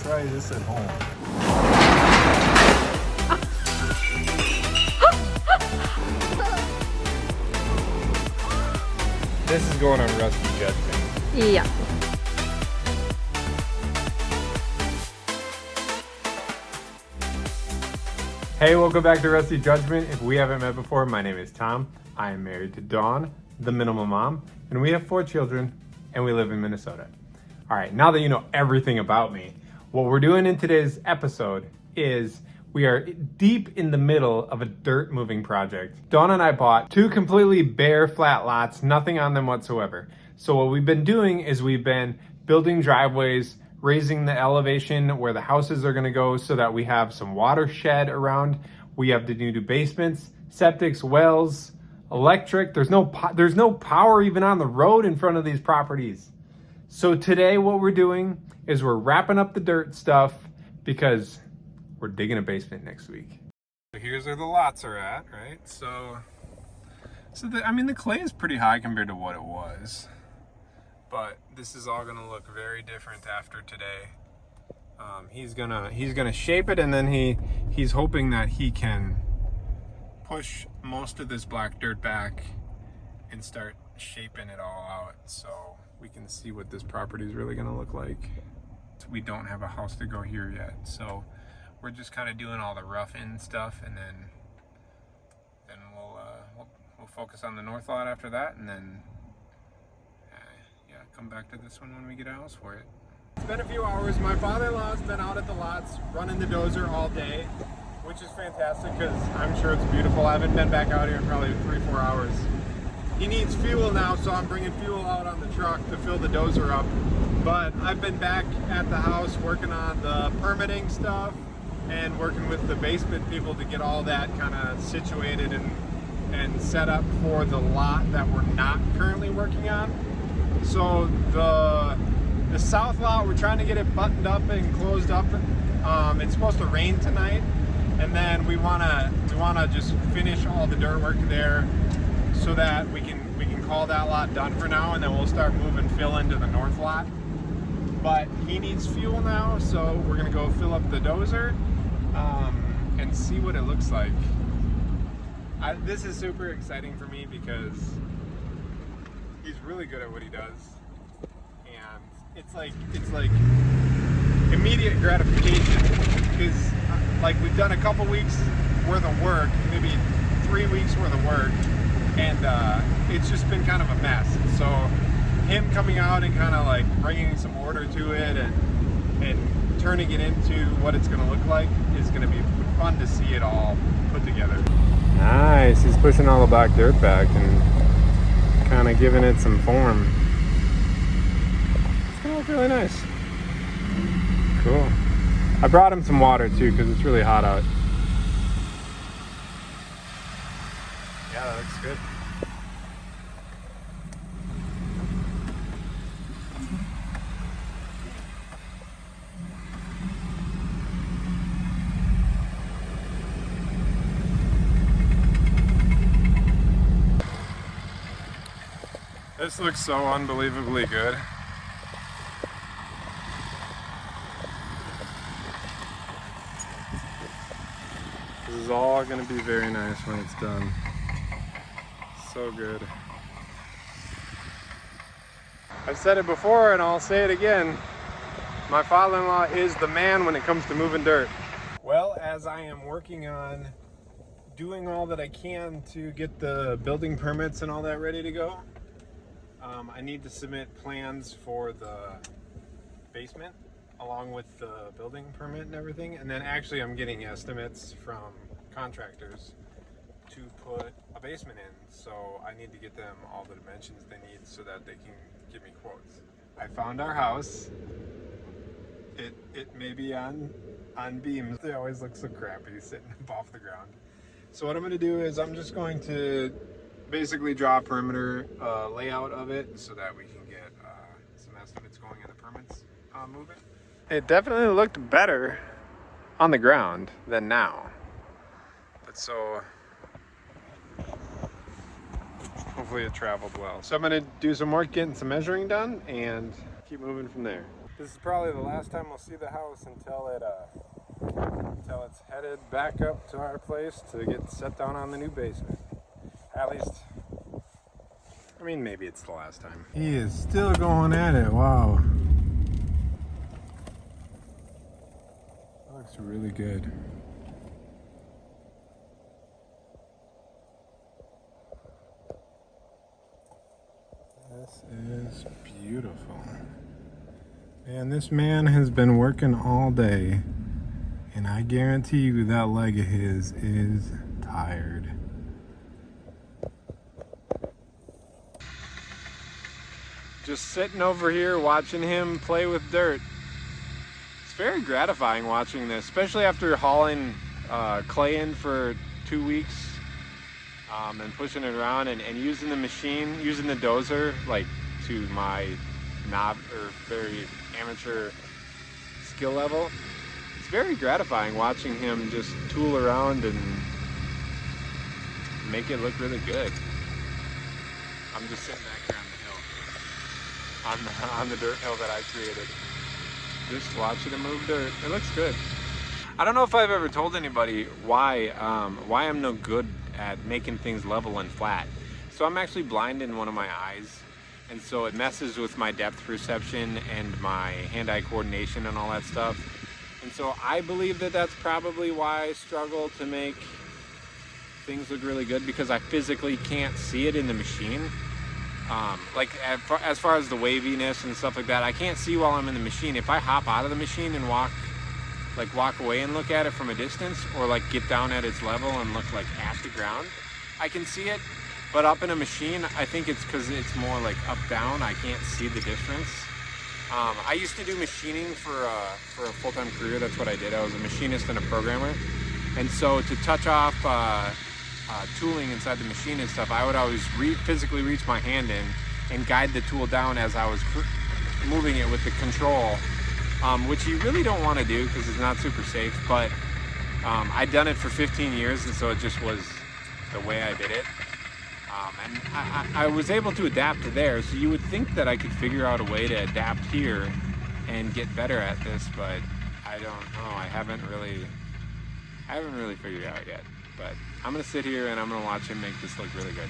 Try this at home. This is going on Rusty Judgment. Yeah. Hey, welcome back to Rusty Judgment. If we haven't met before, my name is Tom. I am married to Dawn, the minimal mom, and we have 4 children, and we live in Minnesota. All right, now that you know everything about me, what we're doing in today's episode is we are deep in the middle of a dirt moving project. Dawn and I bought 2 completely bare flat lots, nothing on them whatsoever. So what we've been doing is we've been building driveways, raising the elevation where the houses are gonna go so that we have some watershed around. We have to do basements, septics, wells, electric. There's no power even on the road in front of these properties. So today what we're doing is we're wrapping up the dirt stuff because we're digging a basement next week. So here's where the lots are at, right? So the clay is pretty high compared to what it was. But this is all gonna look very different after today. He's gonna shape it, and then he's hoping that he can push most of this black dirt back and start shaping it all out so we can see what this property is really gonna look like. We don't have a house to go here yet, so we're just kind of doing all the rough in stuff, and then we'll focus on the north lot after that, and then come back to this one when we get a house for it. It's been a few hours. My father-in-law's been out at the lots running the dozer all day, which is fantastic because I'm sure it's beautiful. I haven't been back out here in probably 3-4 hours. He needs fuel now, so I'm bringing fuel out on the truck to fill the dozer up. But I've been back at the house working on the permitting stuff and working with the basement people to get all that kind of situated and set up for the lot that we're not currently working on. So the south lot, we're trying to get it buttoned up and closed up. It's supposed to rain tonight, and then we wanna just finish all the dirt work there so that we can call that lot done for now, and then we'll start moving fill into the north lot. But he needs fuel now, so we're gonna go fill up the dozer and see what it looks like. This is super exciting for me because he's really good at what he does, and it's like immediate gratification because like we've done a couple weeks worth of work, maybe 3 weeks worth of work, and it's just been kind of a mess. So him coming out and kind of like bringing some order to it and turning it into what it's going to look like is going to be fun to see it all put together. Nice. He's pushing all the black dirt back and kind of giving it some form. It's gonna look really nice. Cool. I brought him some water too because it's really hot out. Yeah, that looks good. This looks so unbelievably good. This is all going to be very nice when it's done. So good. I've said it before and I'll say it again. My father-in-law is the man when it comes to moving dirt. Well, as I am working on doing all that I can to get the building permits and all that ready to go, I need to submit plans for the basement along with the building permit and everything, and then actually I'm getting estimates from contractors to put a basement in, so I need to get them all the dimensions they need so that they can give me quotes. I found our house. It may be on beams. They always look so crappy sitting up off the ground. So what I'm going to do is I'm just going to basically draw a perimeter layout of it so that we can get some estimates going in the permits moving. It definitely looked better on the ground than now. But so hopefully it traveled well. So I'm gonna do some work getting some measuring done and keep moving from there. This is probably the last time we'll see the house until it's headed back up to our place to get set down on the new basement. At least, I mean, maybe it's the last time. He is still going at it. Wow. That looks really good. This is beautiful. Man, this man has been working all day, and I guarantee you that leg of his is tired. Just sitting over here watching him play with dirt. It's very gratifying watching this, especially after hauling clay in for 2 weeks and pushing it around and using the machine, using the dozer like to my very amateur skill level. It's very gratifying watching him just tool around and make it look really good. I'm just sitting back here on the hill, on the dirt hill that I created, just watching him move dirt. It looks good. I don't know if I've ever told anybody why I'm no good at making things level and flat. So I'm actually blind in one of my eyes, and so it messes with my depth perception and my hand-eye coordination and all that stuff. And so I believe that that's probably why I struggle to make things look really good, because I physically can't see it in the machine. Like as far as the waviness and stuff like that, I can't see while I'm in the machine. If I hop out of the machine and walk away and look at it from a distance, or like get down at its level and look like at the ground, I can see it. But up in a machine, I think it's because it's more like up down. I can't see the difference. I used to do machining for a full-time career. That's what I did. I was a machinist and a programmer. And so to touch off tooling inside the machine and stuff, I would always physically reach my hand in and guide the tool down as I was moving it with the control, which you really don't want to do because it's not super safe. But I'd done it for 15 years, and so it just was the way I did it. And I was able to adapt to there, so you would think that I could figure out a way to adapt here and get better at this, but I don't know. I haven't really figured it out yet. But I'm gonna sit here and I'm gonna watch him make this look really good.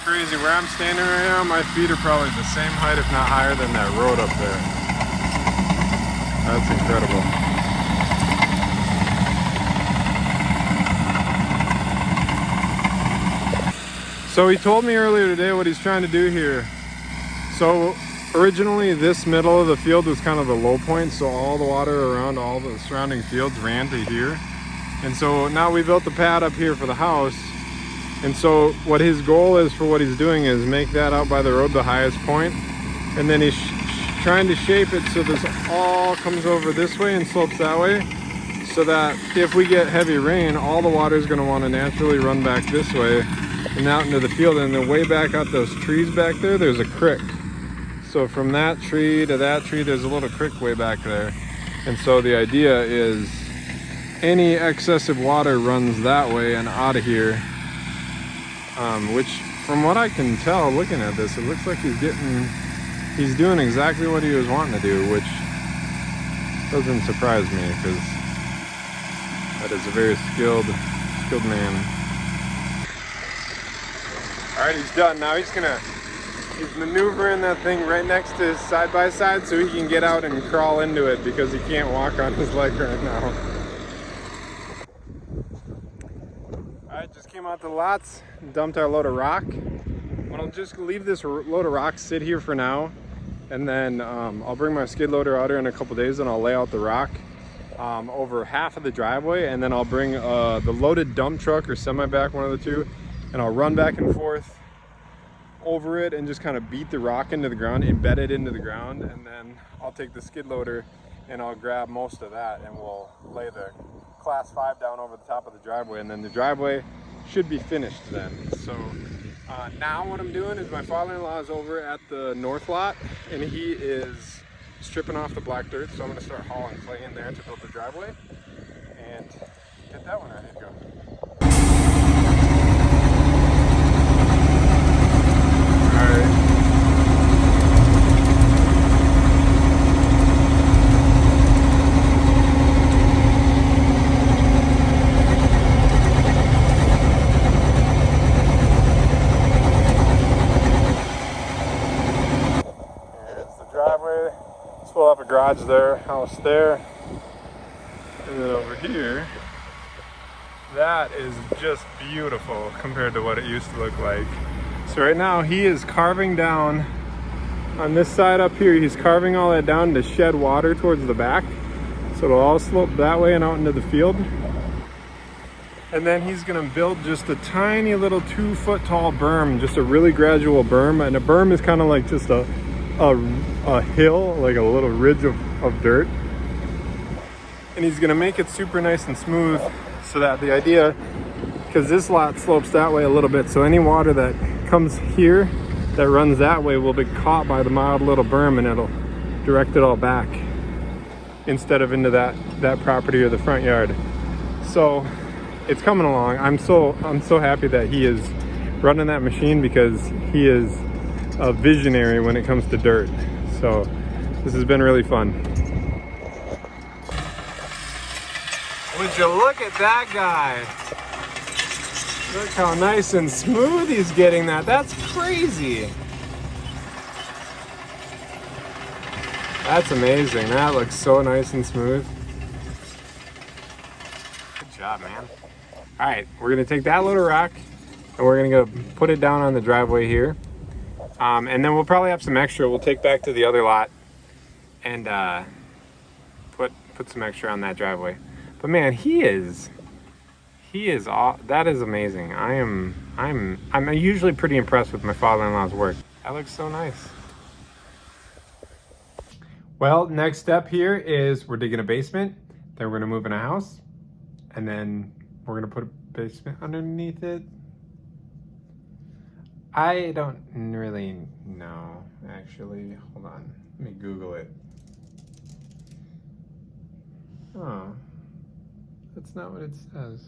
Crazy. Where I'm standing right now, my feet are probably the same height, if not higher, than that road up there. That's incredible. So he told me earlier today what he's trying to do here. So originally this middle of the field was kind of the low point, so all the water around all the surrounding fields ran to here. And so now we built the pad up here for the house. And so what his goal is for what he's doing is make that out by the road the highest point, and then he's trying to shape it so this all comes over this way and slopes that way, so that if we get heavy rain, all the water is going to want to naturally run back this way and out into the field. And then way back out those trees back there, there's a creek. So from that tree to that tree, there's a little creek way back there. And so the idea is any excessive water runs that way and out of here. Which, from what I can tell looking at this, it looks like he's doing exactly what he was wanting to do, which doesn't surprise me, because that is a very skilled man. All right, he's done. Now he's maneuvering that thing right next to his side-by-side so he can get out and crawl into it, because he can't walk on his leg right now. Alright, just came out the lots, dumped our load of rock. I'll just leave this load of rock sit here for now, and then I'll bring my skid loader out here in a couple days and I'll lay out the rock over half of the driveway, and then I'll bring the loaded dump truck or semi-back, one of the two, and I'll run back and forth over it and just kind of beat the rock into the ground, embed it into the ground, and then I'll take the skid loader and I'll grab most of that and we'll lay the class 5 down over the top of the driveway, and then the driveway should be finished then. So now what I'm doing is my father-in-law is over at the north lot, and he is stripping off the black dirt, so I'm gonna start hauling clay in there to build the driveway and get that one ready to go. Driveway. So we'll have a garage there, house there, and then over here, that is just beautiful compared to what it used to look like. So right now he is carving down on this side up here. He's carving all that down to shed water towards the back, so it'll all slope that way and out into the field. And then he's gonna build just a tiny little 2-foot tall berm, just a really gradual berm. And a berm is kind of like just a hill, like a little ridge of dirt. And he's gonna make it super nice and smooth, so that the idea, because this lot slopes that way a little bit, so any water that comes here that runs that way will be caught by the mild little berm, and it'll direct it all back instead of into that property or the front yard. So it's coming along. I'm so happy that he is running that machine, because he is a visionary when it comes to dirt. So this has been really fun. Would you look at that guy? Look how nice and smooth he's getting that. That's crazy. That's amazing. That looks so nice and smooth. Good job, man. All right, we're gonna take that little rock and we're gonna go put it down on the driveway here. And then we'll probably have some extra we'll take back to the other lot and put some extra on that driveway. But man, he is all, that is amazing. I'm usually pretty impressed with my father-in-law's work. That looks so nice. Well, next step here is we're digging a basement, then we're gonna move in a house, and then we're gonna put a basement underneath it. I don't really know, actually. Hold on, let me Google it. Oh, that's not what it says.